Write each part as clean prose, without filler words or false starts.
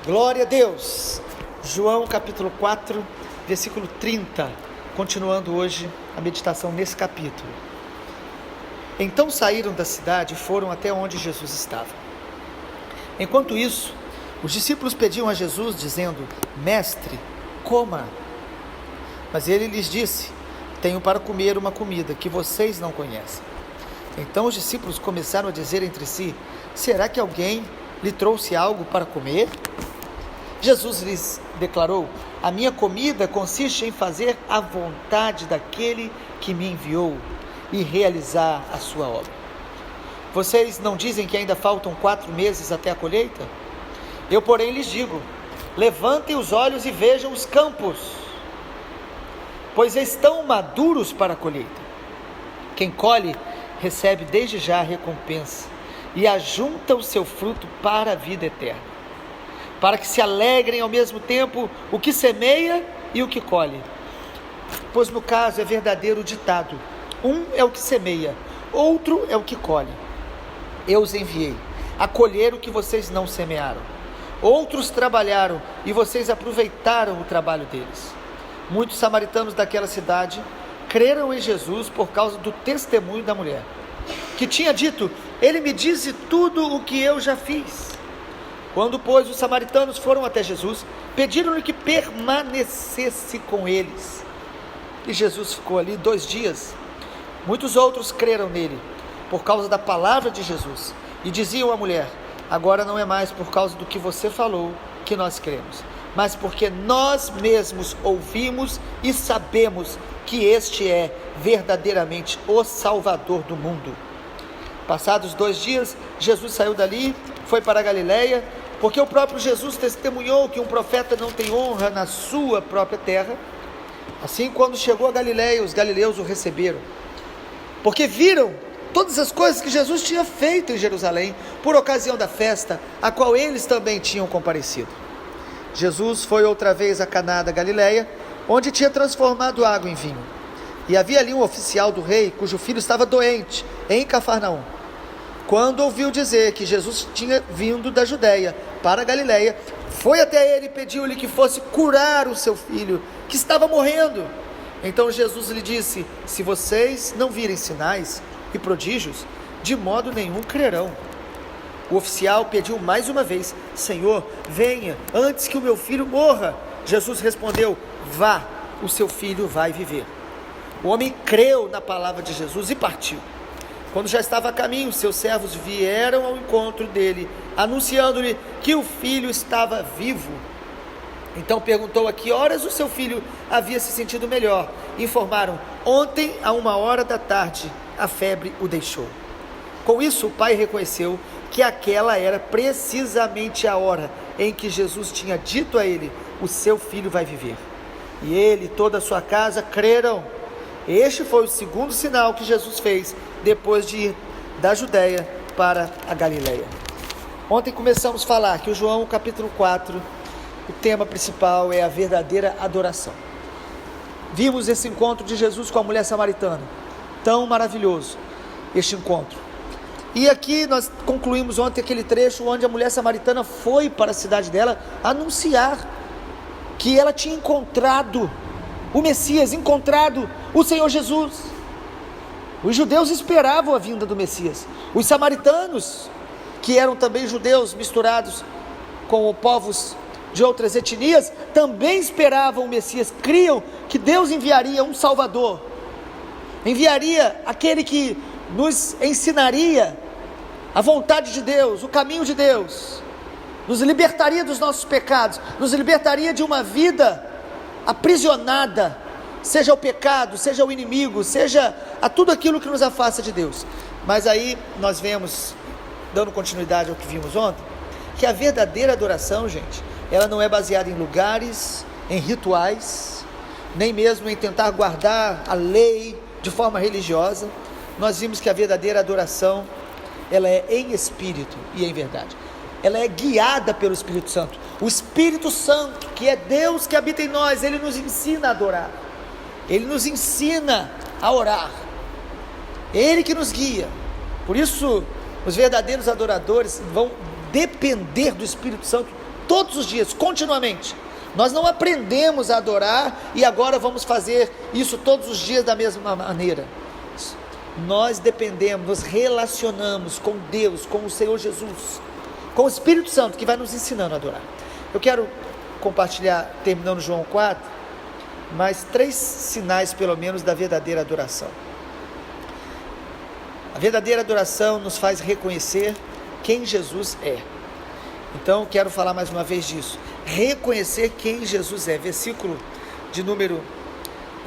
Glória a Deus. João capítulo 4, versículo 30, continuando hoje a meditação nesse capítulo. Então saíram da cidade e foram até onde Jesus estava. Enquanto isso, os discípulos pediam a Jesus, dizendo: Mestre, coma. Mas ele lhes disse: Tenho para comer uma comida que vocês não conhecem. Então os discípulos começaram a dizer entre si: Será que alguém lhe trouxe algo para comer? Jesus lhes declarou: A minha comida consiste em fazer a vontade daquele que me enviou e realizar a sua obra. Vocês não dizem que ainda faltam 4 meses até a colheita? Eu, porém, lhes digo: levantem os olhos e vejam os campos, pois estão maduros para a colheita. Quem colhe recebe desde já a recompensa e ajunta o seu fruto para a vida eterna, para que se alegrem ao mesmo tempo o que semeia e o que colhe. Pois no caso é verdadeiro o ditado: um é o que semeia, outro é o que colhe. Eu os enviei a colher o que vocês não semearam. Outros trabalharam e vocês aproveitaram o trabalho deles. Muitos samaritanos daquela cidade creram em Jesus por causa do testemunho da mulher, que tinha dito: Ele me disse tudo o que eu já fiz. Quando, pois, os samaritanos foram até Jesus, pediram-lhe que permanecesse com eles. E Jesus ficou ali 2 dias. Muitos outros creram nele por causa da palavra de Jesus e diziam à mulher: Agora não é mais por causa do que você falou que nós cremos, mas porque nós mesmos ouvimos e sabemos que este é verdadeiramente o Salvador do mundo. Passados 2 dias, Jesus saiu dali, foi para a Galileia, porque o próprio Jesus testemunhou que um profeta não tem honra na sua própria terra. Assim, quando chegou a Galileia, os galileus o receberam, porque viram todas as coisas que Jesus tinha feito em Jerusalém, por ocasião da festa, a qual eles também tinham comparecido. Jesus foi outra vez a Caná da Galileia, onde tinha transformado água em vinho. E havia ali um oficial do rei, cujo filho estava doente, em Cafarnaum. Quando ouviu dizer que Jesus tinha vindo da Judeia para a Galileia, foi até ele e pediu-lhe que fosse curar o seu filho, que estava morrendo. Então Jesus lhe disse: Se vocês não virem sinais e prodígios, de modo nenhum crerão. O oficial pediu mais uma vez: Senhor, venha, antes que o meu filho morra. Jesus respondeu: Vá, o seu filho vai viver. O homem creu na palavra de Jesus e partiu. Quando já estava a caminho, seus servos vieram ao encontro dele, anunciando-lhe que o filho estava vivo. Então perguntou a que horas o seu filho havia se sentido melhor. Informaram: Ontem, a 13h, a febre o deixou. Com isso, o pai reconheceu que aquela era precisamente a hora em que Jesus tinha dito a ele: O seu filho vai viver. E ele e toda a sua casa creram. Este foi o segundo sinal que Jesus fez depois de ir da Judeia para a Galileia. Ontem começamos a falar que o João capítulo 4, o tema principal é a verdadeira adoração. Vimos esse encontro de Jesus com a mulher samaritana, tão maravilhoso este encontro. E aqui nós concluímos ontem aquele trecho onde a mulher samaritana foi para a cidade dela anunciar que ela tinha encontrado o Messias, encontrado o Senhor Jesus. Os judeus esperavam a vinda do Messias. Os samaritanos, que eram também judeus misturados com povos de outras etnias, também esperavam o Messias, criam que Deus enviaria um Salvador, enviaria aquele que nos ensinaria a vontade de Deus, o caminho de Deus, nos libertaria dos nossos pecados, nos libertaria de uma vida aprisionada, seja o pecado, seja o inimigo, seja a tudo aquilo que nos afasta de Deus. Mas aí nós vemos, dando continuidade ao que vimos ontem, que a verdadeira adoração, gente, ela não é baseada em lugares, em rituais, nem mesmo em tentar guardar a lei de forma religiosa. Nós vimos que a verdadeira adoração, ela é em espírito e em verdade. Ela é guiada pelo Espírito Santo. O Espírito Santo, que é Deus que habita em nós, ele nos ensina a adorar. Ele nos ensina a orar. Ele que nos guia. Por isso, os verdadeiros adoradores vão depender do Espírito Santo todos os dias, continuamente. Nós não aprendemos a adorar e agora vamos fazer isso todos os dias da mesma maneira. Nós dependemos, nos relacionamos com Deus, com o Senhor Jesus, com o Espírito Santo que vai nos ensinando a adorar. Eu quero compartilhar, terminando João 4, mais 3 sinais pelo menos da verdadeira adoração. A verdadeira adoração nos faz reconhecer quem Jesus é. Então quero falar mais uma vez disso, reconhecer quem Jesus é. Versículo de número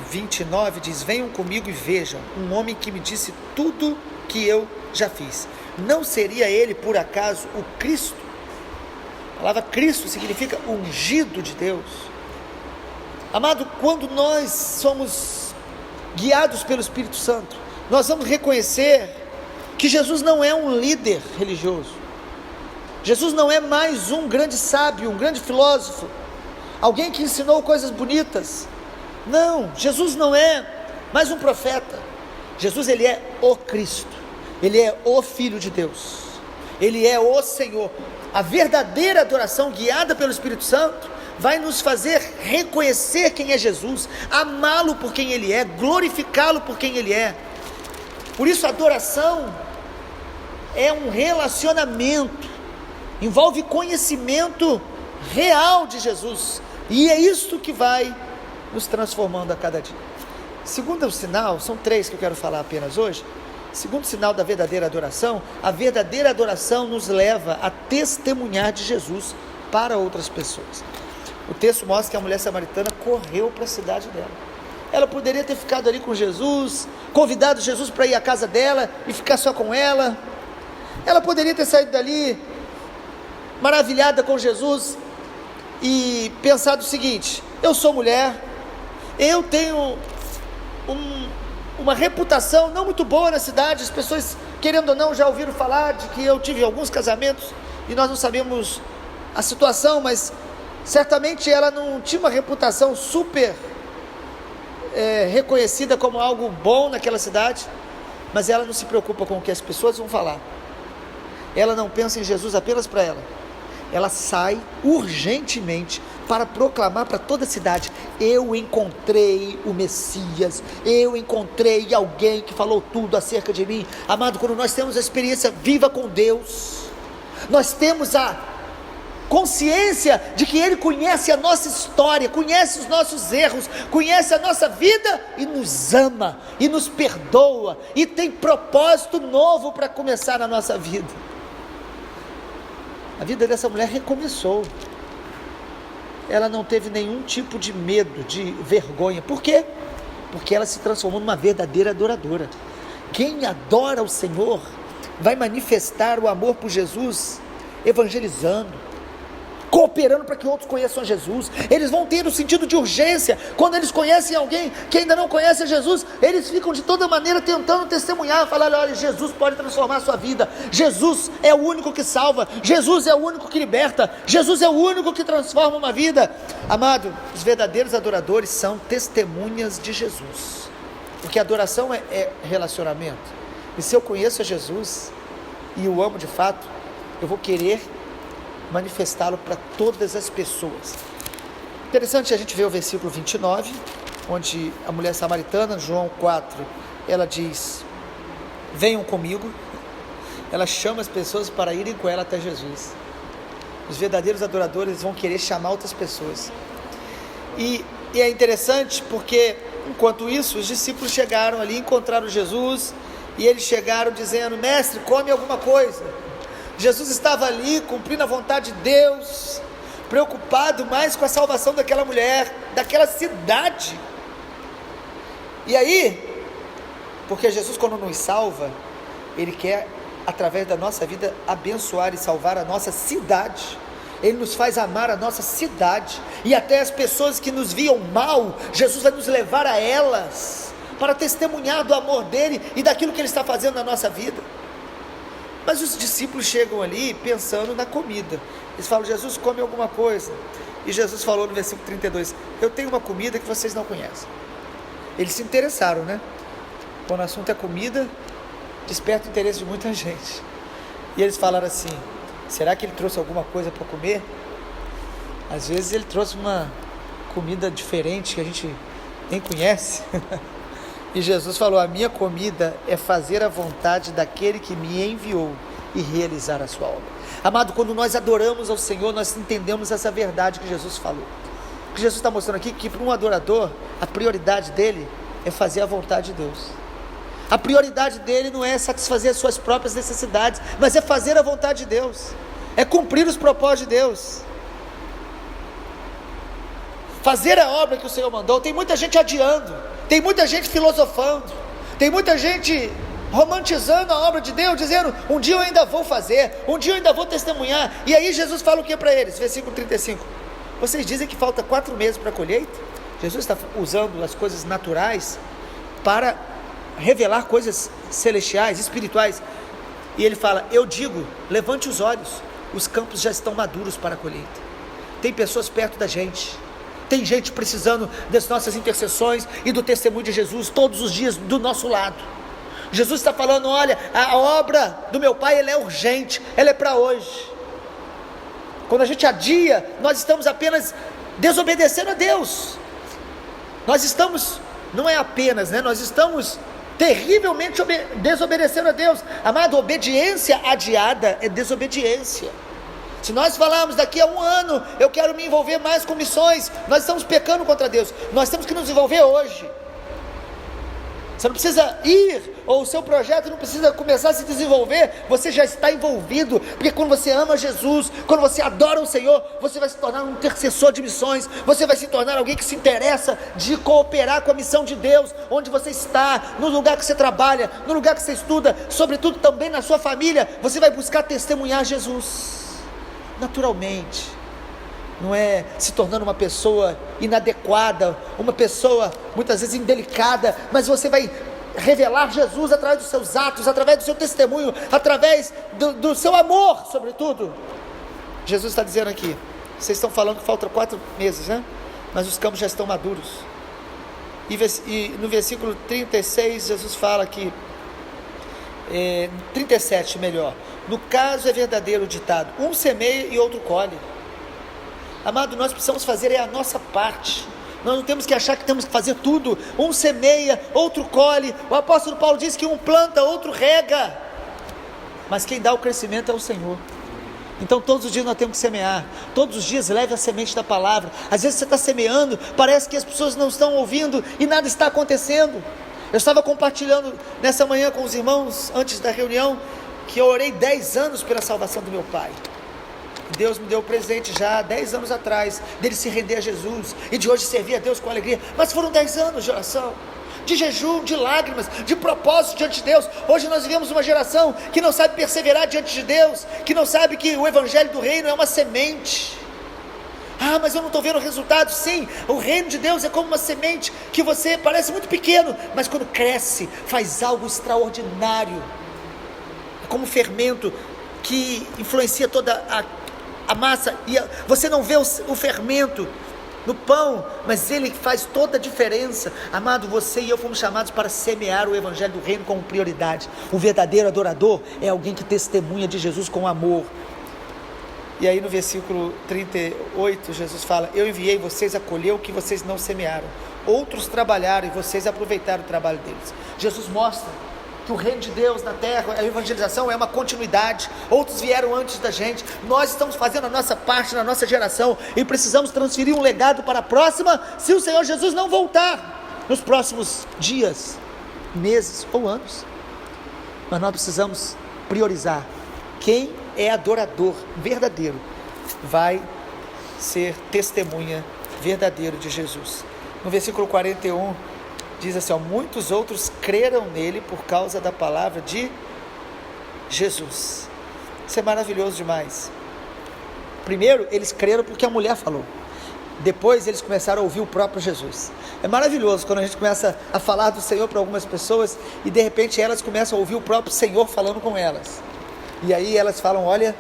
29 diz: venham comigo e vejam um homem que me disse tudo que eu já fiz. Não seria ele por acaso o Cristo? A palavra Cristo significa ungido de Deus. Amado, quando nós somos guiados pelo Espírito Santo, nós vamos reconhecer que Jesus não é um líder religioso. Jesus não é mais um grande sábio, um grande filósofo, alguém que ensinou coisas bonitas. Não, Jesus não é mais um profeta. Jesus, ele é o Cristo, ele é o Filho de Deus, ele é o Senhor. A verdadeira adoração guiada pelo Espírito Santo vai nos fazer reconhecer quem é Jesus, amá-lo por quem ele é, glorificá-lo por quem ele é. Por isso a adoração é um relacionamento, envolve conhecimento real de Jesus, e é isso que vai nos transformando a cada dia. Segundo sinal, são 3 que eu quero falar apenas hoje. Segundo sinal da verdadeira adoração, a verdadeira adoração nos leva a testemunhar de Jesus para outras pessoas. O texto mostra que a mulher samaritana correu para a cidade dela. Ela poderia ter ficado ali com Jesus, convidado Jesus para ir à casa dela e ficar só com ela. Ela poderia ter saído dali maravilhada com Jesus e pensado o seguinte: eu sou mulher, eu tenho uma reputação não muito boa na cidade, as pessoas, querendo ou não, já ouviram falar de que eu tive alguns casamentos e nós não sabemos a situação, mas certamente ela não tinha uma reputação super reconhecida como algo bom naquela cidade, mas ela não se preocupa com o que as pessoas vão falar. Ela não pensa em Jesus apenas para ela. Ela sai urgentemente para proclamar para toda a cidade: eu encontrei o Messias, eu encontrei alguém que falou tudo acerca de mim. Amado, quando nós temos a experiência viva com Deus, nós temos a consciência de que Ele conhece a nossa história, conhece os nossos erros, conhece a nossa vida e nos ama, e nos perdoa, e tem propósito novo para começar na nossa vida. A vida dessa mulher recomeçou. Ela não teve nenhum tipo de medo, de vergonha. Por quê? Porque ela se transformou numa verdadeira adoradora. Quem adora o Senhor vai manifestar o amor por Jesus, evangelizando, cooperando para que outros conheçam Jesus. Eles vão ter o sentido de urgência. Quando eles conhecem alguém que ainda não conhece Jesus, eles ficam de toda maneira tentando testemunhar, falar: olha, Jesus pode transformar a sua vida, Jesus é o único que salva, Jesus é o único que liberta, Jesus é o único que transforma uma vida. Amado, os verdadeiros adoradores são testemunhas de Jesus, porque adoração é relacionamento, e se eu conheço a Jesus e o amo de fato, eu vou querer manifestá-lo para todas as pessoas. Interessante a gente ver o versículo 29, onde a mulher samaritana, João 4, ela diz: venham comigo. Ela chama as pessoas para irem com ela até Jesus. Os verdadeiros adoradores vão querer chamar outras pessoas. E é interessante porque, enquanto isso, os discípulos chegaram ali, encontraram Jesus, e eles chegaram dizendo: mestre, come alguma coisa. Jesus estava ali cumprindo a vontade de Deus, preocupado mais com a salvação daquela mulher, daquela cidade. E aí, porque Jesus, quando nos salva, Ele quer, através da nossa vida, abençoar e salvar a nossa cidade. Ele nos faz amar a nossa cidade, e até as pessoas que nos viam mal, Jesus vai nos levar a elas, para testemunhar do amor dEle e daquilo que Ele está fazendo na nossa vida. Mas os discípulos chegam ali pensando na comida. Eles falam: Jesus, come alguma coisa. E Jesus falou no versículo 32: eu tenho uma comida que vocês não conhecem. Eles se interessaram, né? Quando o assunto é comida, desperta o interesse de muita gente. E eles falaram assim: será que ele trouxe alguma coisa para comer? Às vezes ele trouxe uma comida diferente que a gente nem conhece. E Jesus falou: a minha comida é fazer a vontade daquele que me enviou e realizar a sua obra. Amado, quando nós adoramos ao Senhor, nós entendemos essa verdade que Jesus falou. O que Jesus está mostrando aqui, que para um adorador, a prioridade dele é fazer a vontade de Deus. A prioridade dele não é satisfazer as suas próprias necessidades, mas é fazer a vontade de Deus, é cumprir os propósitos de Deus, fazer a obra que o Senhor mandou. Tem muita gente adiando, tem muita gente filosofando, tem muita gente romantizando a obra de Deus, dizendo: um dia eu ainda vou fazer, um dia eu ainda vou testemunhar. E aí Jesus fala o que para eles? Versículo 35: vocês dizem que falta 4 meses para a colheita? Jesus está usando as coisas naturais para revelar coisas celestiais, espirituais. E ele fala: eu digo, levante os olhos, os campos já estão maduros para a colheita. Tem pessoas perto da gente, tem gente precisando das nossas intercessões e do testemunho de Jesus todos os dias do nosso lado. Jesus está falando: olha, a obra do meu Pai, ela é urgente, ela é para hoje. Quando a gente adia, nós estamos apenas desobedecendo a Deus. Nós estamos, não é apenas, nós estamos terrivelmente desobedecendo a Deus. Amado, obediência adiada é desobediência. Se nós falarmos daqui a 1 ano, eu quero me envolver mais com missões, nós estamos pecando contra Deus. Nós temos que nos envolver hoje. Você não precisa ir, ou o seu projeto não precisa começar a se desenvolver, você já está envolvido, porque quando você ama Jesus, quando você adora o Senhor, você vai se tornar um intercessor de missões, você vai se tornar alguém que se interessa de cooperar com a missão de Deus, onde você está, no lugar que você trabalha, no lugar que você estuda, sobretudo também na sua família, você vai buscar testemunhar Jesus, naturalmente. Não é se tornando uma pessoa inadequada, uma pessoa muitas vezes indelicada, mas você vai revelar Jesus através dos seus atos, através do seu testemunho, através do seu amor, sobretudo. Jesus está dizendo aqui: vocês estão falando que faltam 4 meses, mas os campos já estão maduros. E no versículo 36, Jesus fala que 37 melhor: no caso é verdadeiro o ditado, um semeia e outro colhe. Amado, nós precisamos fazer a nossa parte. Nós não temos que achar que temos que fazer tudo. Um semeia, outro colhe. O apóstolo Paulo diz que um planta, outro rega, mas quem dá o crescimento é o Senhor. Então todos os dias nós temos que semear. Todos os dias leve a semente da palavra. Às vezes você está semeando, parece que as pessoas não estão ouvindo e nada está acontecendo. Eu estava compartilhando nessa manhã com os irmãos, antes da reunião, que eu orei 10 anos pela salvação do meu pai. Deus me deu o presente já há 10 anos atrás, dele se render a Jesus, e de hoje servir a Deus com alegria. Mas foram 10 anos de oração, de jejum, de lágrimas, de propósito diante de Deus. Hoje nós vivemos uma geração que não sabe perseverar diante de Deus, que não sabe que o evangelho do reino é uma semente. Ah, mas eu não estou vendo o resultado. Sim, o reino de Deus é como uma semente que você parece muito pequeno, mas quando cresce, faz algo extraordinário. É como um fermento que influencia toda a massa, e você não vê o fermento no pão, mas ele faz toda a diferença. Amado, você e eu fomos chamados para semear o evangelho do reino como prioridade. O verdadeiro adorador é alguém que testemunha de Jesus com amor. E aí no versículo 38, Jesus fala: eu enviei vocês a colher o que vocês não semearam, outros trabalharam e vocês aproveitaram o trabalho deles. Jesus mostra que o reino de Deus na terra, a evangelização é uma continuidade. Outros vieram antes da gente, nós estamos fazendo a nossa parte na nossa geração, e precisamos transferir um legado para a próxima, se o Senhor Jesus não voltar nos próximos dias, meses ou anos. Mas nós precisamos priorizar. Quem é adorador verdadeiro vai ser testemunha verdadeiro de Jesus. No versículo 41 diz assim: muitos outros creram nele por causa da palavra de Jesus. Isso é maravilhoso demais. Primeiro eles creram porque a mulher falou, depois eles começaram a ouvir o próprio Jesus. É maravilhoso quando a gente começa a falar do Senhor para algumas pessoas, e de repente elas começam a ouvir o próprio Senhor falando com elas, e aí elas falam: olha,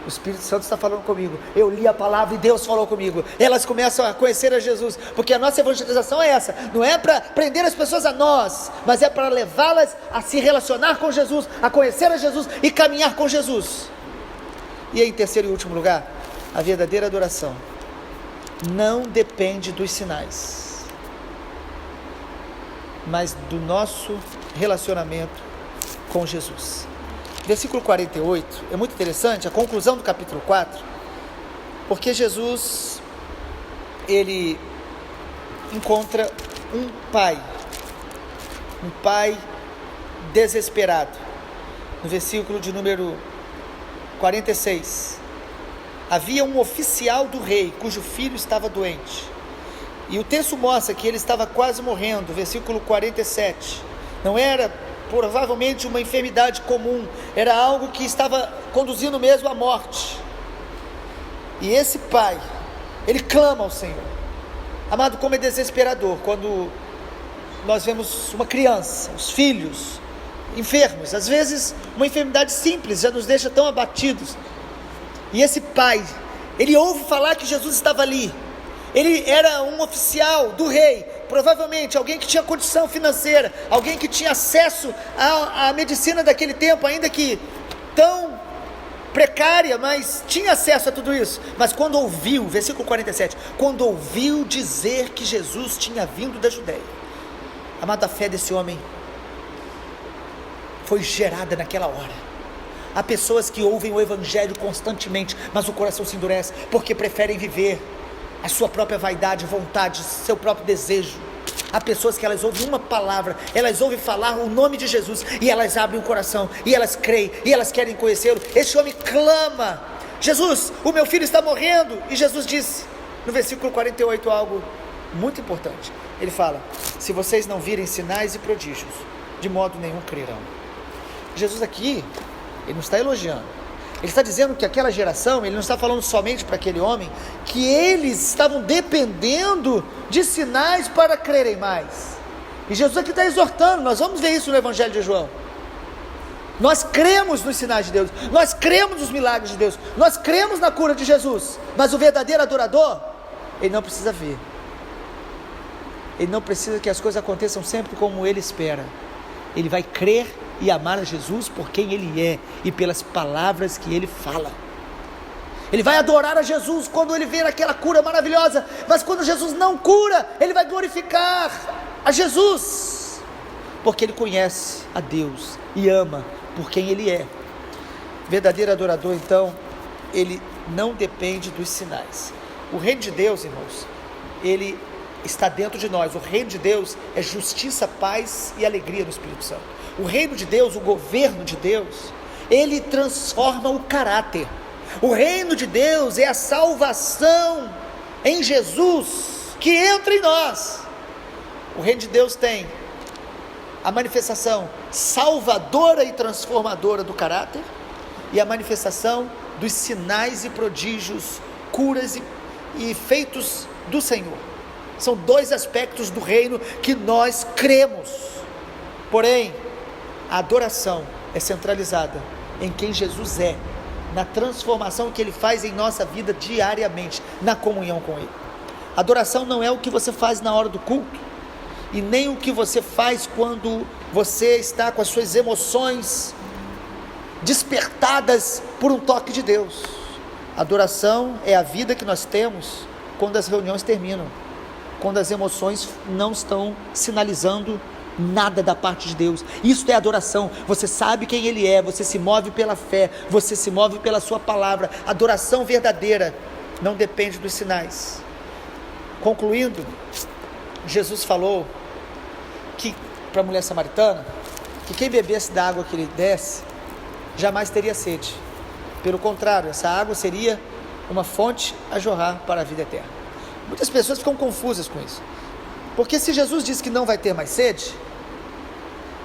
o Espírito Santo está falando comigo, eu li a palavra e Deus falou comigo. Elas começam a conhecer a Jesus, porque a nossa evangelização é essa, não é para prender as pessoas a nós, mas é para levá-las a se relacionar com Jesus, a conhecer a Jesus e caminhar com Jesus. E em terceiro e último lugar, a verdadeira adoração não depende dos sinais, mas do nosso relacionamento com Jesus. Versículo 48, é muito interessante, a conclusão do capítulo 4, porque Jesus, ele encontra um pai desesperado. No versículo de número 46, havia um oficial do rei, cujo filho estava doente, e o texto mostra que ele estava quase morrendo. Versículo 47, não era provavelmente uma enfermidade comum, era algo que estava conduzindo mesmo à morte, e esse pai, ele clama ao Senhor. Amado, como é desesperador quando nós vemos uma criança, os filhos enfermos, às vezes uma enfermidade simples já nos deixa tão abatidos, e esse pai, ele ouve falar que Jesus estava ali. Ele era um oficial do rei, provavelmente alguém que tinha condição financeira, alguém que tinha acesso à medicina daquele tempo, ainda que tão precária, mas tinha acesso a tudo isso. Mas quando ouviu, versículo 47, quando ouviu dizer que Jesus tinha vindo da Judéia, amado, a fé desse homem foi gerada naquela hora. Há pessoas que ouvem o evangelho constantemente, mas o coração se endurece, porque preferem viver a sua própria vaidade, vontade, seu próprio desejo. Há pessoas que elas ouvem uma palavra, elas ouvem falar o nome de Jesus, e elas abrem o coração, e elas creem, e elas querem conhecê-lo. Esse homem clama: Jesus, o meu filho está morrendo. E Jesus disse, no versículo 48, algo muito importante. Ele fala: se vocês não virem sinais e prodígios, de modo nenhum crerão. Jesus aqui, ele não está elogiando, ele está dizendo que aquela geração, ele não está falando somente para aquele homem, que eles estavam dependendo de sinais para crerem mais. E Jesus aqui está exortando, nós vamos ver isso no Evangelho de João. Nós cremos nos sinais de Deus, nós cremos nos milagres de Deus, nós cremos na cura de Jesus, mas o verdadeiro adorador, ele não precisa ver, ele não precisa que as coisas aconteçam sempre como ele espera. Ele vai crer e amar a Jesus por quem ele é e pelas palavras que ele fala. Ele vai adorar a Jesus quando ele vê aquela cura maravilhosa, mas quando Jesus não cura, ele vai glorificar a Jesus, porque ele conhece a Deus e ama por quem ele é. Verdadeiro adorador, então, ele não depende dos sinais. O reino de Deus, irmãos, ele está dentro de nós. O reino de Deus é justiça, paz e alegria no Espírito Santo. O reino de Deus, o governo de Deus, ele transforma o caráter. O reino de Deus é a salvação em Jesus que entra em nós. O reino de Deus tem a manifestação salvadora e transformadora do caráter e a manifestação dos sinais e prodígios, curas e feitos do Senhor. São dois aspectos do reino que nós cremos. Porém, a adoração é centralizada em quem Jesus é, na transformação que ele faz em nossa vida diariamente, na comunhão com ele. Adoração não é o que você faz na hora do culto, e nem o que você faz quando você está com as suas emoções despertadas por um toque de Deus. Adoração é a vida que nós temos quando as reuniões terminam, quando as emoções não estão sinalizando nada da parte de Deus. Isso é adoração. Você sabe quem ele é, você se move pela fé, você se move pela sua palavra. Adoração verdadeira não depende dos sinais. Concluindo, Jesus falou que para a mulher samaritana, que quem bebesse da água que ele desse jamais teria sede. Pelo contrário, essa água seria uma fonte a jorrar para a vida eterna. Muitas pessoas ficam confusas com isso, porque se Jesus diz que não vai ter mais sede,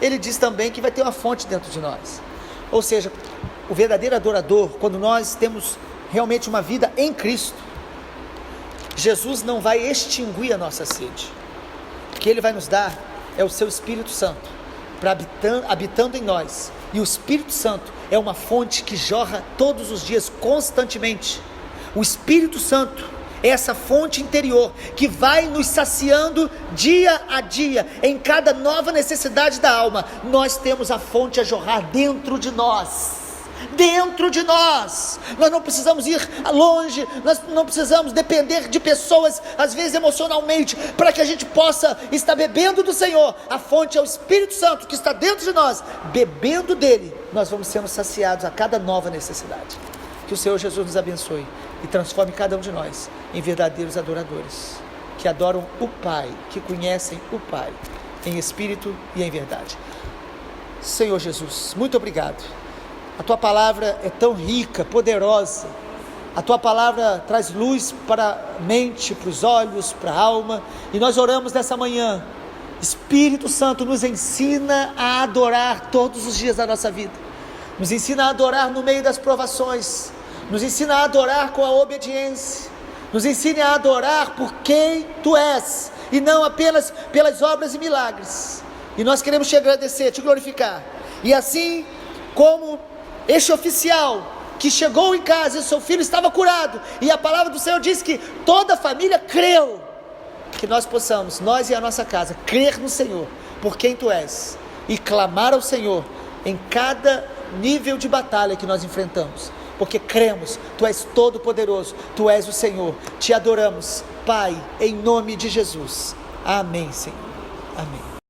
ele diz também que vai ter uma fonte dentro de nós. Ou seja, o verdadeiro adorador, quando nós temos realmente uma vida em Cristo, Jesus não vai extinguir a nossa sede. O que ele vai nos dar é o seu Espírito Santo, habitando em nós. E o Espírito Santo é uma fonte que jorra todos os dias, constantemente. O Espírito Santo é essa fonte interior que vai nos saciando dia a dia. Em cada nova necessidade da alma, nós temos a fonte a jorrar dentro de nós. dentro de nós. Nós não precisamos ir longe, nós não precisamos depender de pessoas, às vezes emocionalmente, para que a gente possa estar bebendo do Senhor. A fonte é o Espírito Santo que está dentro de nós. Bebendo dele, nós vamos sendo saciados a cada nova necessidade. Que o Senhor Jesus nos abençoe e transforme cada um de nós em verdadeiros adoradores, que adoram o Pai, que conhecem o Pai, em espírito e em verdade. Senhor Jesus, muito obrigado. A Tua palavra é tão rica, poderosa. A Tua palavra traz luz para a mente, para os olhos, para a alma. E nós oramos nessa manhã. Espírito Santo, nos ensina a adorar todos os dias da nossa vida. Nos ensina a adorar no meio das provações. Nos ensina a adorar com a obediência. Nos ensine a adorar por quem Tu és, e não apenas pelas obras e milagres. E nós queremos Te agradecer, Te glorificar. E assim como este oficial que chegou em casa e seu filho estava curado, e a palavra do Senhor diz que toda a família creu, que nós possamos, nós e a nossa casa, crer no Senhor, por quem Tu és, e clamar ao Senhor em cada nível de batalha que nós enfrentamos, porque cremos, Tu és todo poderoso, Tu és o Senhor. Te adoramos, Pai, em nome de Jesus. Amém, Senhor. Amém.